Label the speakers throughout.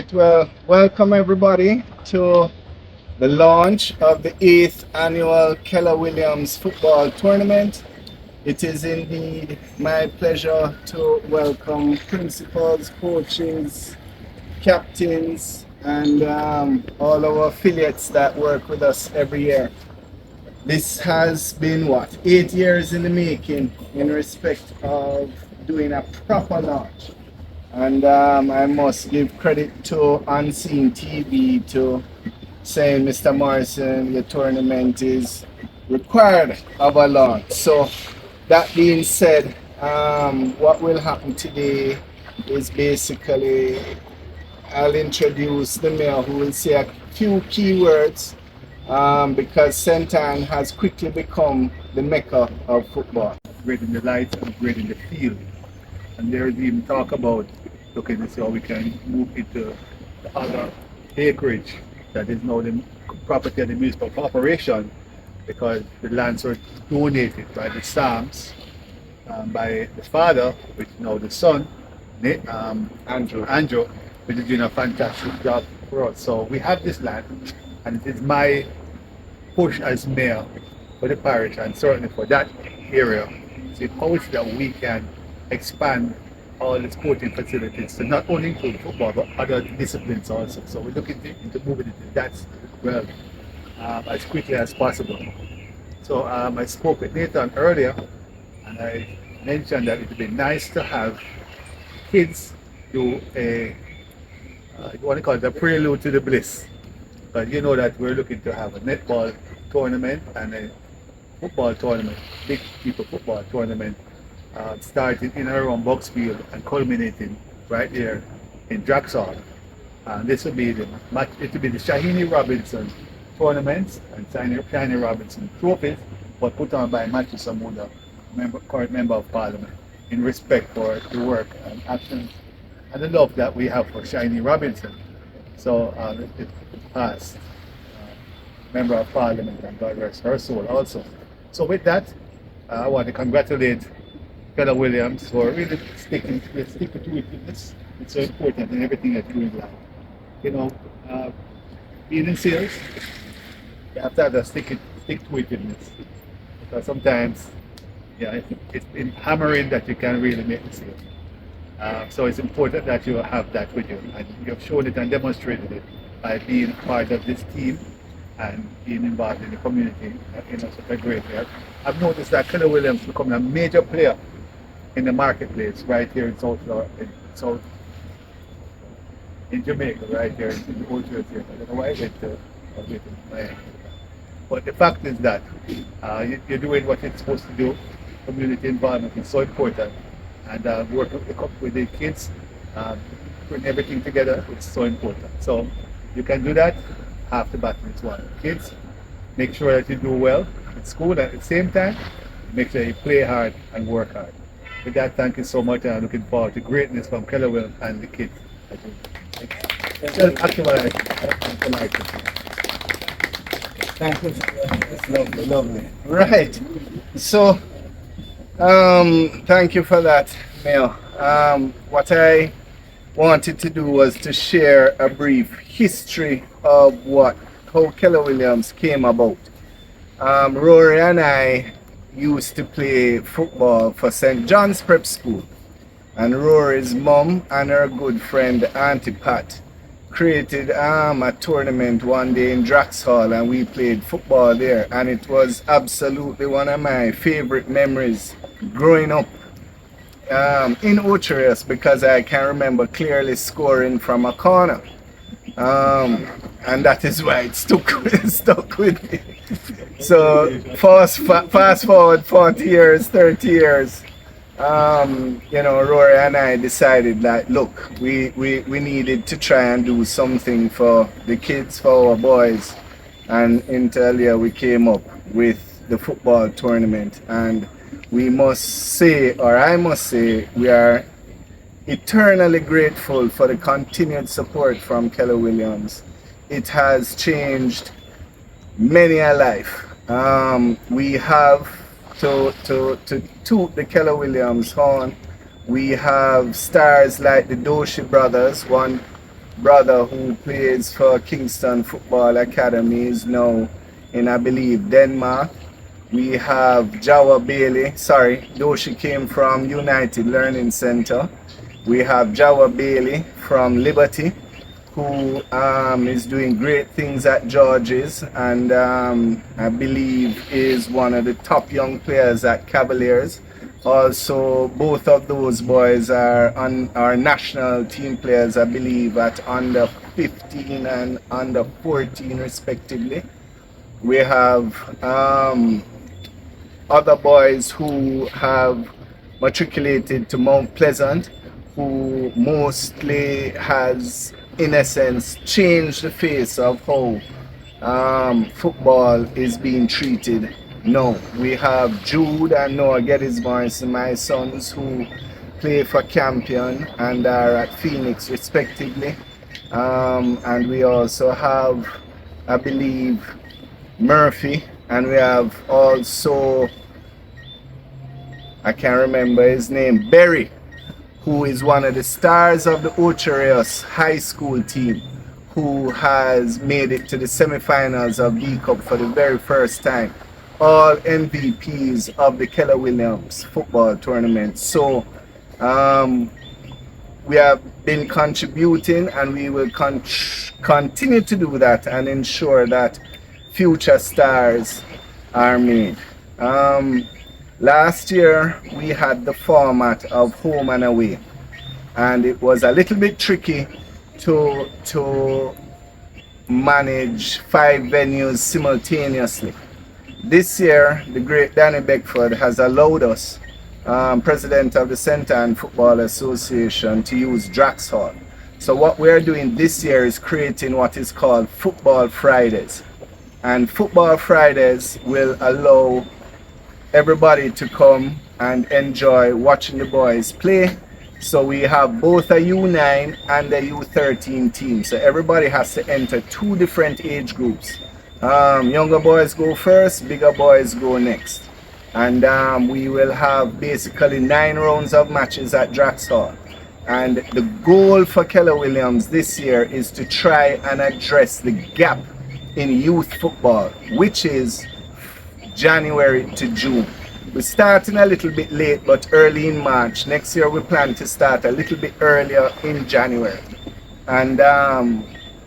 Speaker 1: Right, well, welcome everybody to the launch of the 8th annual Keller Williams football tournament. It is indeed my pleasure to welcome principals, coaches, captains, and all our affiliates that work with us every year. This has been 8 years in the making in respect of doing a proper launch. And I must give credit to Unseen TV to saying, Mr. Morrison, the tournament is required of a launch. So that being said, what will happen today is basically I'll introduce the mayor who will say a few key words because St. Anne has quickly become the mecca of football.
Speaker 2: Upgrading the lights, upgrading the field. And there's even talk about looking to see how we can move into the other acreage that is now the property of the municipal corporation, because the lands were donated by the Psalms, by the father, which is now the son, Andrew, which is doing a fantastic job for us. So we have this land, and it is my push as mayor for the parish and certainly for that area, see how is that we can expand all the sporting facilities to not only include football but other disciplines also. So we're looking into moving into that realm as quickly as possible. So I spoke with Nathan earlier, and I mentioned that it would be nice to have kids do you want to call it a prelude to the bliss. But you know that we're looking to have a netball tournament and a football tournament, big people football tournament, starting in and around Boxfield and culminating right there in Draxall. And this will be the match. It will be the Shahini Robinson tournaments and Shahini Robinson trophies, but put on by Matthew Samunda, current member of Parliament, in respect for the work and actions and the love that we have for Shahini Robinson. So the past member of Parliament, and God rest her soul also. So with that, I want to congratulate Keller Williams for really sticking to it. It's so important in everything that you do in life. You know, being in sales, you have to have that stick to itness. Because sometimes, yeah, it's in hammering that you can really make the sale. So it's important that you have that with you, and you've shown it and demonstrated it by being part of this team and being involved in the community in such a great way. I've noticed that Keller Williams is becoming a major player in the marketplace right here in in Jamaica, right here in the Old Church here. I don't know why I went to Miami. But the fact is that you're doing what it's supposed to do. Community involvement is so important, and working with the kids, putting everything together, is so important. So you can do that. Half the battle is won. Kids, make sure that you do well at school, and at the same time, make sure you play hard and work hard. With that, thank you so much, and I'm looking forward to greatness from Keller Williams and the kids.
Speaker 1: Thank you. It's lovely, lovely. Right. So, thank you for that, Mayor. What I wanted to do was to share a brief history of how Keller Williams came about. Rory and I used to play football for St. John's Prep School, and Rory's mom and her good friend Auntie Pat created a tournament one day in Draxall, and we played football there, and it was absolutely one of my favorite memories growing up in Ocherius, because I can remember clearly scoring from a corner, and that is why it stuck with me. So fast forward 40 years, 30 years, Rory and I decided that, look, we needed to try and do something for the kids, for our boys, and inter alia we came up with the football tournament, and we must say, or I must say, we are eternally grateful for the continued support from Keller Williams. It has changed many a life. We have to toot the Keller Williams horn. We have stars like the Doshi brothers, one brother who plays for Kingston Football Academy is now in, I believe, Denmark. We have Jawa Bailey, sorry, though she came from United Learning Center. We have Jawa Bailey from Liberty, who is doing great things at George's, and I believe is one of the top young players at Cavaliers. Also, both of those boys are on our national team players, I believe, at under 15 and under 14 respectively. We have other boys who have matriculated to Mount Pleasant, who mostly has, in essence, changed the face of how football is being treated. No, we have Jude and Noah Geddes Morrison, my sons, who play for Campion and are at Phoenix respectively. And we also have, I believe, Murphy, and we have also, I can't remember his name, Berry, who is one of the stars of the Ochereos high school team, who has made it to the semi-finals of D Cup for the very first time. All MVPs of the Keller Williams football tournament. So we have been contributing, and we will continue to do that and ensure that future stars are made. Last year we had the format of home and away, and it was a little bit tricky to manage 5 venues simultaneously. This year, the great Danny Beckford has allowed us, president of the Centre and Football Association, to use Drax Hall. So what we're doing this year is creating what is called Football Fridays. And Football Fridays will allow everybody to come and enjoy watching the boys play. So we have both a U9 and a U13 team. So everybody has to enter 2 different age groups. Younger boys go first, bigger boys go next. And we will have basically 9 rounds of matches at Drax Hall. And the goal for Keller Williams this year is to try and address the gap in youth football, which is January to June. We're starting a little bit late, but early in March. Next year we plan to start a little bit earlier in January. And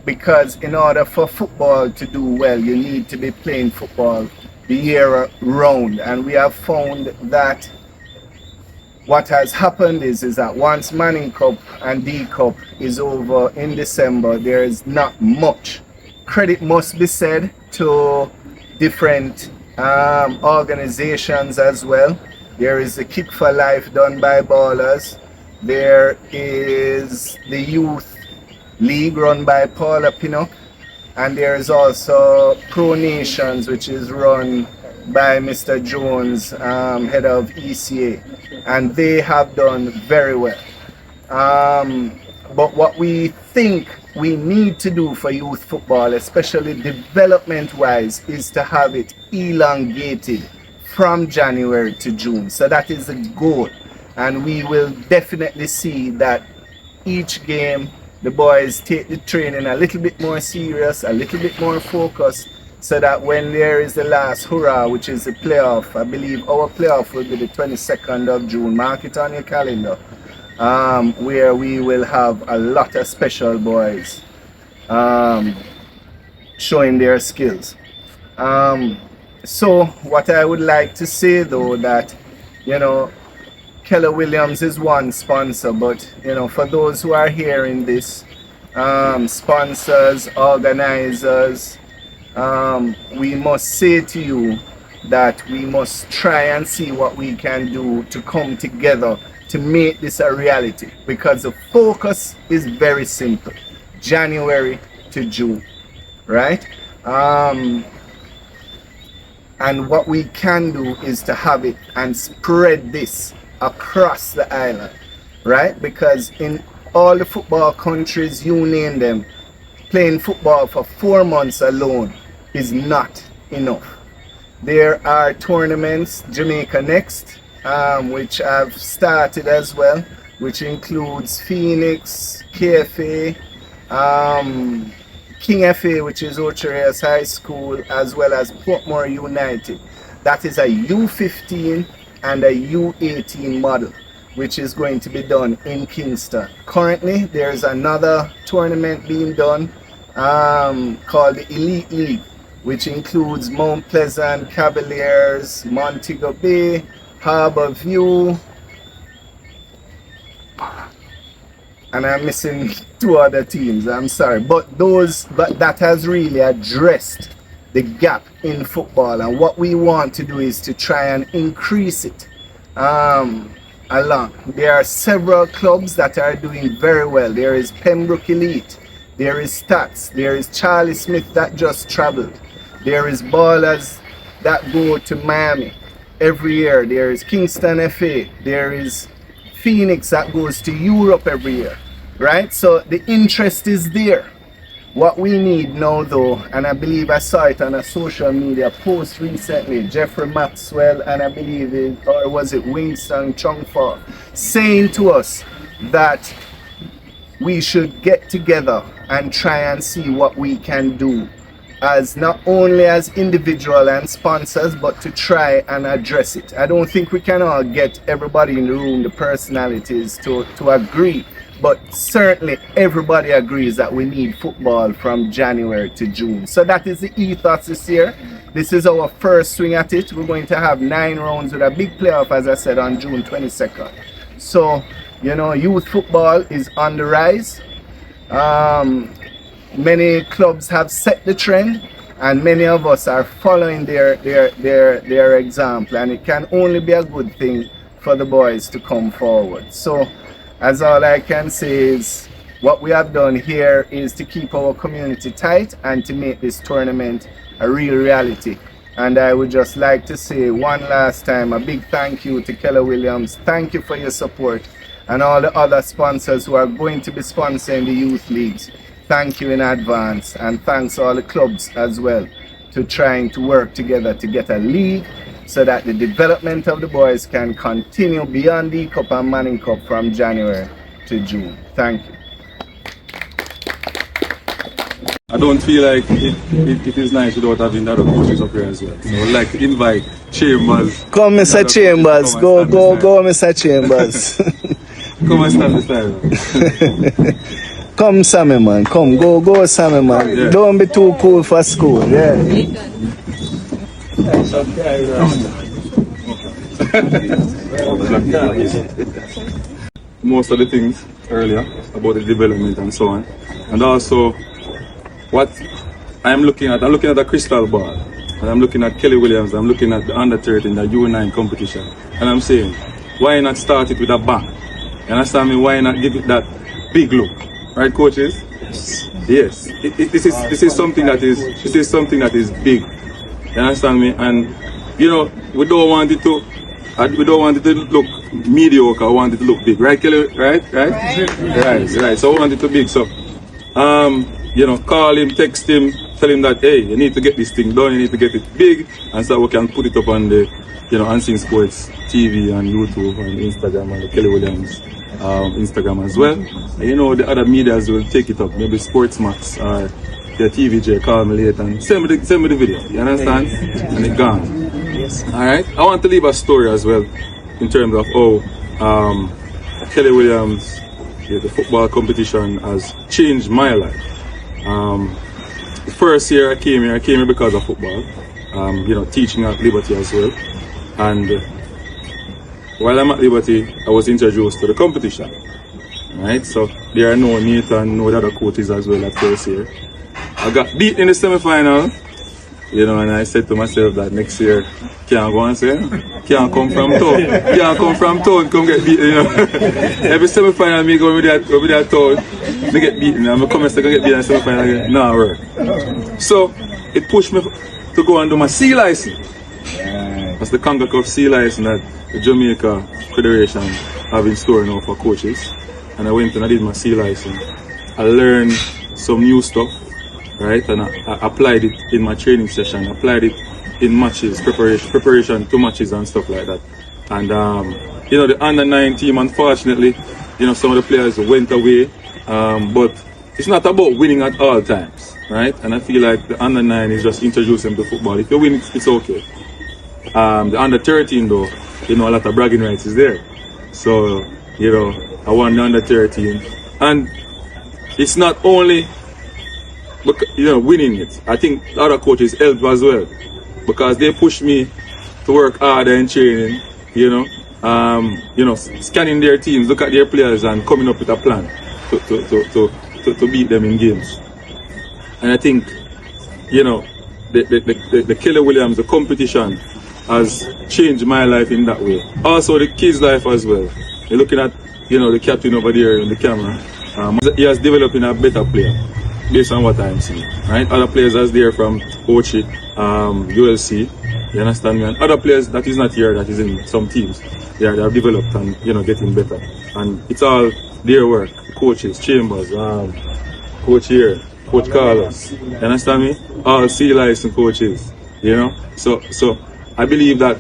Speaker 1: because in order for football to do well, you need to be playing football the year round. And we have found that what has happened is that once Manning Cup and D Cup is over in December, there is not much. Credit must be said to different organizations as well. There is the Kick for Life done by Ballers. There is the Youth League run by Paula Pinnock. And there is also Pro Nations, which is run by Mr. Jones, head of ECA. And they have done very well. But what we think we need to do for youth football, especially development-wise, is to have it elongated from January to June. So that is the goal. And we will definitely see that each game, the boys take the training a little bit more serious, a little bit more focused, so that when there is the last hurrah, which is the playoff, I believe our playoff will be the 22nd of June. Mark it on your calendar. Where we will have a lot of special boys showing their skills. So what I would like to say though, that Keller Williams is one sponsor, but for those who are hearing this, sponsors, organizers, we must say to you that we must try and see what we can do to come together to make this a reality, because the focus is very simple: January to June, right? And what we can do is to have it and spread this across the island, right? Because in all the football countries, you name them, playing football for 4 months alone is not enough. There are tournaments, Jamaica Next, which I've started as well, which includes Phoenix, KFA, King FA, which is Ochereas High School, as well as Portmore United. That is a U15 and a U18 model, which is going to be done in Kingston. Currently, there's another tournament being done called the Elite League, which includes Mount Pleasant, Cavaliers, Montego Bay, Harbour View, and I'm missing two other teams, I'm sorry. But that has really addressed the gap in football, and what we want to do is to try and increase it along. There are several clubs that are doing very well. There is Pembroke Elite, there is Stats, there is Charlie Smith that just traveled, there is ballers that go to Miami every year, there is Kingston FA, there is Phoenix that goes to Europe every year, right? So the interest is there. What we need now though, and I believe I saw it on a social media post recently, Jeffrey Maxwell and I believe it, or was it Winston Chongfa, saying to us that we should get together and try and see what we can do, as not only as individual and sponsors, but to try and address it. I don't think we can all get everybody in the room, the personalities, to agree, but certainly everybody agrees that we need football from January to June. So that is the ethos this year. This is our first swing at it. We're going to have 9 rounds with a big playoff, as I said, on June 22nd. So, you know, youth football is on the rise. Many clubs have set the trend, and many of us are following their example, and it can only be a good thing for the boys to come forward. So as all I can say is, what we have done here is to keep our community tight and to make this tournament a real reality. And I would just like to say one last time a big thank you to Keller Williams. Thank you for your support, and all the other sponsors who are going to be sponsoring the youth leagues. Thank you in advance, and thanks all the clubs as well to trying to work together to get a league so that the development of the boys can continue beyond the Cup and Manning Cup from January to June. Thank you.
Speaker 3: I don't feel like it is nice without having the other coaches up here as well. So I'd like to invite Chambers.
Speaker 1: Come, Mr. Chambers. Go, Mr. Chambers.
Speaker 3: Come and stand beside me.
Speaker 1: Come, Sammy, man. Come, go, Sammy, man. Yeah. Don't be too cool for school. Yeah.
Speaker 3: Most of the things earlier about the development and so on, and also what I'm looking at a crystal ball, and I'm looking at Kelly Williams, I'm looking at the under 13, the U9 competition, and I'm saying, why not start it with a bang? You understand me? Why not give it that big look? Right, coaches? Yes. This is something that is big. You understand me? And you know, we don't want it to look mediocre. We want it to look big, right, Kelly? Right. So we want it to be big. So, you know, call him, text him, tell him that hey, you need to get this thing done. You need to get it big, and so we can put it up on the, you know, Unseen Sports TV and YouTube and Instagram and the Kelly Williams Instagram as well. And you know, the other medias will take it up, maybe Sportsmax or the TVJ, call me later and send me the video, you understand? And it's gone.
Speaker 1: Yes.
Speaker 3: Alright, I want to leave a story as well in terms of how Kelly Williams, the football competition has changed my life. The first year I came here because of football, you know, teaching at Liberty as well. And while I'm at Liberty, I was introduced to the competition. Right, so there are no Nathan, no other coaches as well at first year. I got beat in the semi-final, you know, and I said to myself that next year, can't go and say, can't come from town, come get beaten, you know. Every semi-final me go with that town, they get beaten, and I come and say, get beaten in the semi-final again. Nah, work. So, it pushed me to go and do my C license. That's the CONCACAF C license that the Jamaica Federation have in store now for coaches. And I went and I did my C license. I learned some new stuff, right? And I applied it in my training session. I applied it in matches, preparation to matches and stuff like that. And you know, the under 9 team, unfortunately, you know, some of the players went away. But it's not about winning at all times, right? And I feel like the under 9 is just introducing them to football. If you win, it's okay. The under 13 though, a lot of bragging rights is there. So, I won the under 13. And it's not only, winning it. I think other coaches help as well. Because they push me to work harder in training, scanning their teams, look at their players and coming up with a plan to beat them in games. And I think, the Keller Williams, the competition has changed my life in that way. Also the kids' life as well. You're looking at, the captain over there in the camera. He has developed in a better player based on what I'm seeing. Right? Other players that's there from Ochi, ULC, you understand me? And other players that is not here, that is in some teams, they have developed and getting better. And it's all their work. Coaches, Chambers, coach here, Coach Carlos. You understand me? All C licensed coaches. So I believe that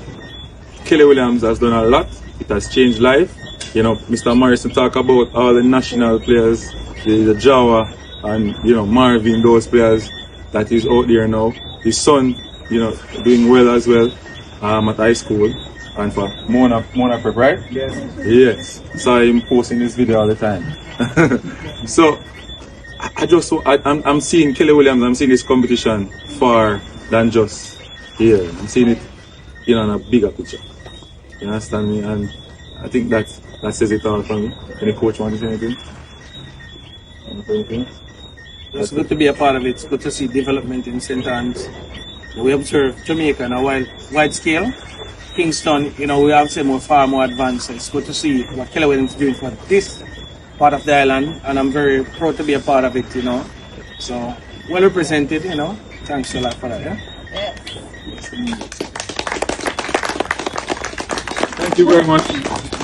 Speaker 3: Kelly Williams has done a lot. It has changed life. Mr. Morrison talk about all the national players, the Jawa and Marvin, those players that is out there now. His son, doing well as well at high school. And for Mona Prep, right? Yes. So I'm posting this video all the time. So I'm seeing Kelly Williams, I'm seeing this competition far than just here. I'm seeing it in a bigger picture. You understand me? And I think that says it all for me. Any coach want to say anything? Anything?
Speaker 4: It's good to be a part of it. It's good to see development in St. Anne's. We observe Jamaica on a wide scale. Kingston, we have some far more advanced. So it's good to see what Keller Williams is doing for this part of the island, and I'm very proud to be a part of it. So well represented. Thanks a lot for that. Yeah.
Speaker 3: Thank you very much.